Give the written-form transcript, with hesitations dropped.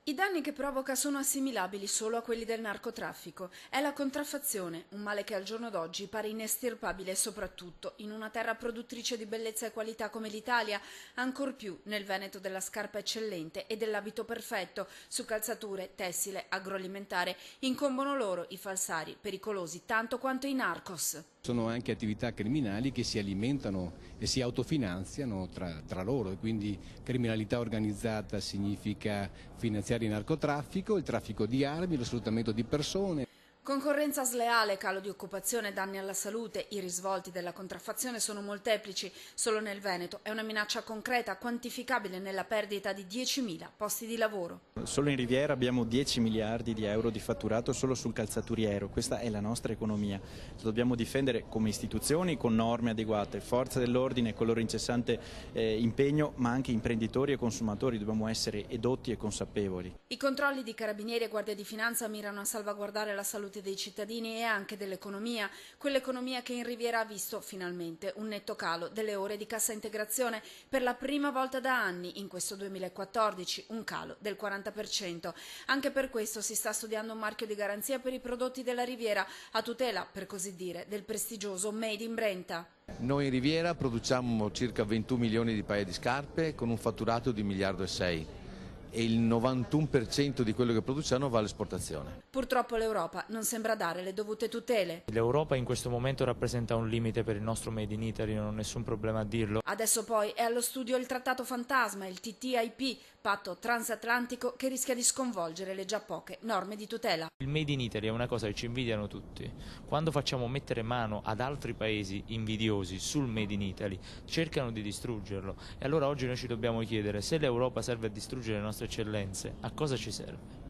I danni che provoca sono assimilabili solo a quelli del narcotraffico. È la contraffazione, un male che al giorno d'oggi pare inestirpabile soprattutto in una terra produttrice di bellezza e qualità come l'Italia, ancor più nel Veneto della scarpa eccellente e dell'abito perfetto. Su calzature, tessile, agroalimentare incombono loro i falsari, pericolosi tanto quanto i narcos. Sono anche attività criminali che si alimentano e si autofinanziano tra loro, e quindi criminalità organizzata significa finanziare il narcotraffico, il traffico di armi, lo sfruttamento di persone. Concorrenza sleale, calo di occupazione, danni alla salute, i risvolti della contraffazione sono molteplici. Solo nel Veneto è una minaccia concreta, quantificabile nella perdita di 10.000 posti di lavoro. Solo in Riviera abbiamo 10 miliardi di euro di fatturato solo sul calzaturiero, questa è la nostra economia. La dobbiamo difendere come istituzioni con norme adeguate, forze dell'ordine con il loro incessante impegno, ma anche imprenditori e consumatori dobbiamo essere edotti e consapevoli. I controlli di Carabinieri e Guardia di Finanza mirano a salvaguardare la salute dei cittadini e anche dell'economia, quell'economia che in Riviera ha visto finalmente un netto calo delle ore di cassa integrazione per la prima volta da anni in questo 2014, un calo del 40%. Anche per questo si sta studiando un marchio di garanzia per i prodotti della Riviera a tutela, per così dire, del prestigioso Made in Brenta. Noi in Riviera produciamo circa 21 milioni di paia di scarpe con un fatturato di 1,6 miliardi. E il 91% di quello che produciamo va all'esportazione. Purtroppo l'Europa non sembra dare le dovute tutele. L'Europa in questo momento rappresenta un limite per il nostro Made in Italy, non ho nessun problema a dirlo. Adesso poi è allo studio il trattato fantasma, il TTIP, patto transatlantico che rischia di sconvolgere le già poche norme di tutela. Il Made in Italy è una cosa che ci invidiano tutti. Quando facciamo mettere mano ad altri paesi invidiosi sul Made in Italy, cercano di distruggerlo. E allora oggi noi ci dobbiamo chiedere se l'Europa serve a distruggere le nostre eccellenze, a cosa ci serve?